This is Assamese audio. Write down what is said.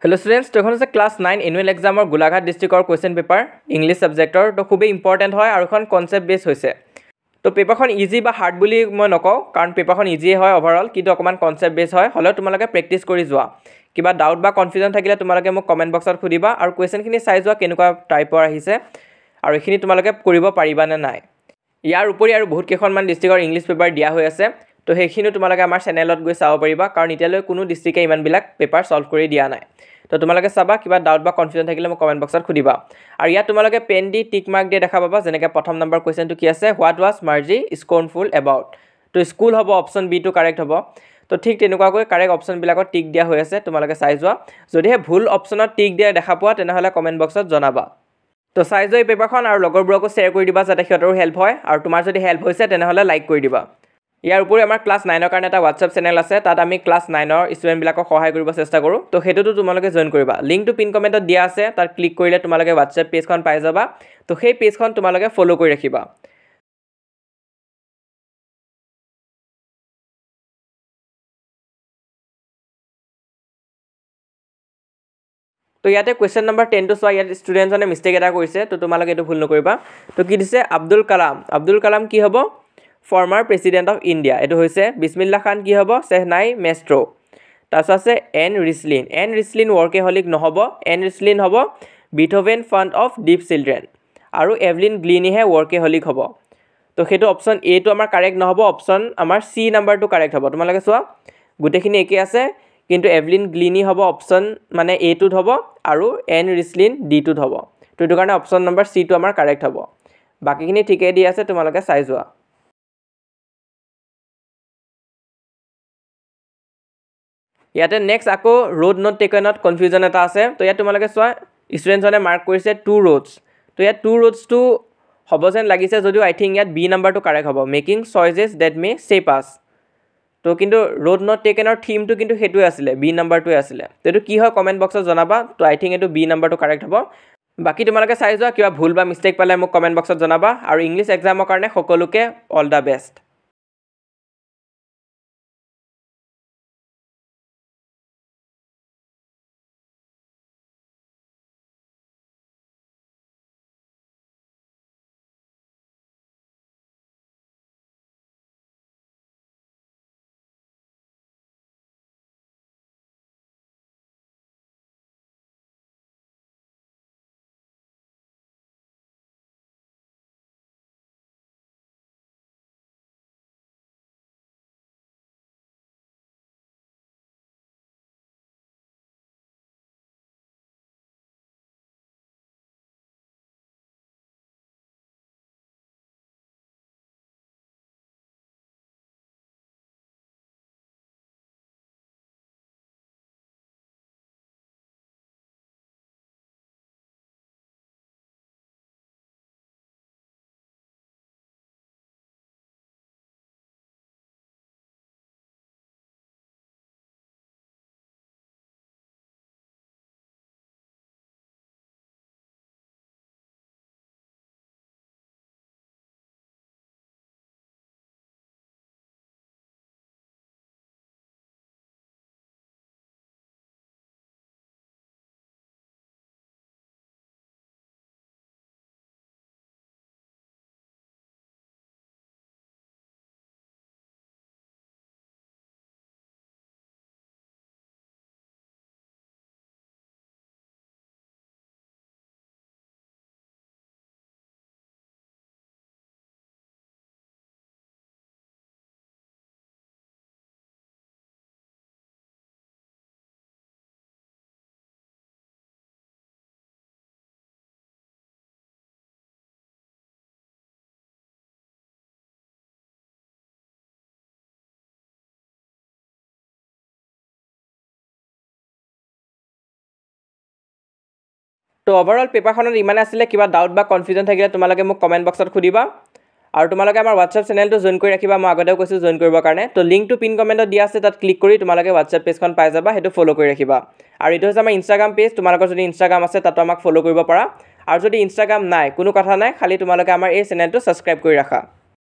हेलो स्टूडेंट्स, तो এখন ক্লাস 9 এনুৱেল এক্সামৰ গোলাঘাট ডিস্ট্ৰিক্টৰ কুৱেশ্যন পেপাৰ ইংলিছ সাবজেক্টৰ তো খুবেই ইম্পৰ্টেণ্ট হয় আৰু এখন কনসেপ্ট বেস হৈছে। তো পেপাৰখন ইজি বা হাৰ্ড বুলি মই নকওঁ, কাৰণ পেপাৰখন ইজি হয় ওভাৰঅল, কিন্তু অকমান কনসেপ্ট বেস হয়। হলেও তোমালোকে প্ৰেক্টিস কৰি যোৱা। কিবা ডাউট বা কনফিউজন থাকিলে তোমালোকে মোক কমেন্ট বক্সত সুধিবা আৰু কুৱেশ্যনখিনি চাই যোৱা কেনেকুৱা টাইপৰ আহিছে আৰু এখিনি তোমালোকে কৰিব পাৰিবা নে নাই। ইয়াৰ উপৰি আৰু বহুত কেইখনমান ডিস্ট্ৰিক্টৰ ইংলিছ পেপাৰ দিয়া হৈ আছে, তো সেইখিনি তোমালোকে আমাৰ চেনেলত গৈ চাব পাৰিবা, কাৰণ এতিয়ালৈ কোনো ডিস্ট্ৰিক্টে ইমানবিলাক পেপাৰ সলভ কৰি দিয়া নাই। তো তোমালোকে চাবা, কিবা ডাউট বা কনফিউজন থাকিলে মোক কমেন্ট বক্সত সুধিবা। আৰু ইয়াত তোমালোকে পেন দি টিক মাৰ্ক দিয়ে দেখা পাবা, যেনেকৈ প্ৰথম নম্বৰ কুৱেশ্যনটো কি আছে, হোৱাট ৱাজ মাৰ্জি স্কৰ্নফুল এবাউট। তো স্কুল হ'ব, অপশ্যন বি টো কাৰেক্ট হ'ব। তো ঠিক তেনেকুৱাকৈ কাৰেক্ট অপশ্যনবিলাকত টিক দিয়া হৈ আছে, তোমালোকে চাই যোৱা। যদিহে ভুল অপশ্যনত টিক দিয়া দেখা পোৱা তেনেহ'লে কমেন্ট বক্সত জনাবা। তো চাই যোৱা এই পেপাৰখন আৰু লগৰবোৰকো শ্বেয়াৰ কৰি দিবা, যাতে সিহঁতৰো হেল্প হয়। আৰু তোমাৰ যদি হেল্প হৈছে তেনেহ'লে লাইক কৰি দিবা। ইয়াৰ উপৰি আমাৰ ক্লাছ 9ৰ কাৰণে এটা হোৱাটছআপ চেনেল আছে, তাত আমি ক্লাছ 9ৰ ষ্টুডেণ্টবিলাকক সহায় কৰিব চেষ্টা কৰোঁ। তো সেইটোতো তোমালোকে জইন কৰিবা। লিংকটো পিন কমেণ্টত দিয়া আছে, তাত ক্লিক কৰিলে তোমালোকে হোৱাটছআপ পেজখন পাই যাবা। তো সেই পেজখন তোমালোকে ফ'ল' কৰি ৰাখিবা। তো ইয়াতে কুৱেশ্যন নম্বৰ 10টো চোৱা, ইয়াত ষ্টুডেণ্টজনে মিষ্টেক এটা কৰিছে, তো তোমালোকে এইটো ভুল নকৰিবা। তো কি দিছে, আব্দুল কালাম কি হ'ব, ফৰ্মাৰ প্ৰেছিডেণ্ট অফ ইণ্ডিয়া। এইটো হৈছে বিছমিল্লা খান কি হ'ব, চেহনাই মেষ্ট্ৰ'। তাৰপিছত আছে এন ৰিছলিন ৱৰ্কেহলিক নহ'ব, এন ৰিছলিন হ'ব Beethoven fund of deep children. আৰু এভলিন গ্লিনিহে ৱৰ্কেহলিক হ'ব। তো সেইটো অপশ্যন এটো আমাৰ কাৰেক্ট নহ'ব, অপশ্যন আমাৰ চি নাম্বাৰটো কাৰেক্ট হ'ব। তোমালোকে চোৱা, গোটেইখিনি একেই আছে, কিন্তু এভলিন গ্লিনি হ'ব অপশ্যন মানে এটোত হ'ব, আৰু এন ৰিছলিন ডিটোত হ'ব। তো এইটো কাৰণে অপশ্যন নম্বৰ চিটো আমাৰ কাৰেক্ট হ'ব। বাকীখিনি ঠিকেই দি আছে, তোমালোকে চাই যোৱা। ইয়াতে নেক্সট আকৌ ৰোড নট টেকেনত কনফিউজন এটা আছে। তো ইয়াত তোমালোকে চোৱা, ষ্টুডেণ্টজনে মাৰ্ক কৰিছে 2 roads। তো ইয়াত 2 roadsটো হ'ব যেন লাগিছে, যদিও আই থিংক ইয়াত বি নাম্বাৰটো কাৰেক্ট হ'ব, মেকিং চইচেছ ডেট মে শেপ আছ। তো কিন্তু ৰোড নট টেকেনৰ থিমটো কিন্তু সেইটোৱে আছিলে, বি নাম্বাৰটোৱে আছিলে। তো এইটো কি হয় কমেণ্ট বক্সত জনাবা। তো আই থিংক এইটো বি নাম্বাৰটো কাৰেক্ট হ'ব। বাকী তোমালোকে চাই যোৱা, কিবা ভুল বা মিষ্টেক পালে মোক কমেণ্ট বক্সত জনাবা। আৰু ইংলিছ এক্সামৰ কাৰণে সকলোকে অল দ্য বেষ্ট। তো ওভাৰঅল পেপাৰখনত ইমান আছিলে, কিবা ডাউট বা কনফিউজন থাকিলে তোমালোকে মোক কমেণ্ট বক্সত সুধিবা। আৰু তোমালোকে আমাৰ হোৱাটছআপ চেনেলটো জইন কৰি ৰাখিবা, মই আগতেও কৈছোঁ জইন কৰিবৰ কাৰণে। তো লিংকটো পিন কমেণ্টত দিয়া আছে, তাত ক্লিক কৰি তোমালোকে হোৱাটছআপ পেজখন পাই যাবা, সেইটো ফ'ল' কৰি ৰাখিবা। আৰু এইটো হৈছে আমাৰ ইনষ্টাগ্ৰাম পেজ, তোমালোকৰ যদি ইনষ্টাগ্ৰাম আছে তাতো আমাক ফ'ল' কৰিব পাৰা। আৰু যদি ইনষ্টাগ্ৰাম নাই, কোনো কথা নাই, খালি তোমালোকে আমাৰ এই চেনেলটো ছাবস্ক্ৰাইব কৰি ৰাখা।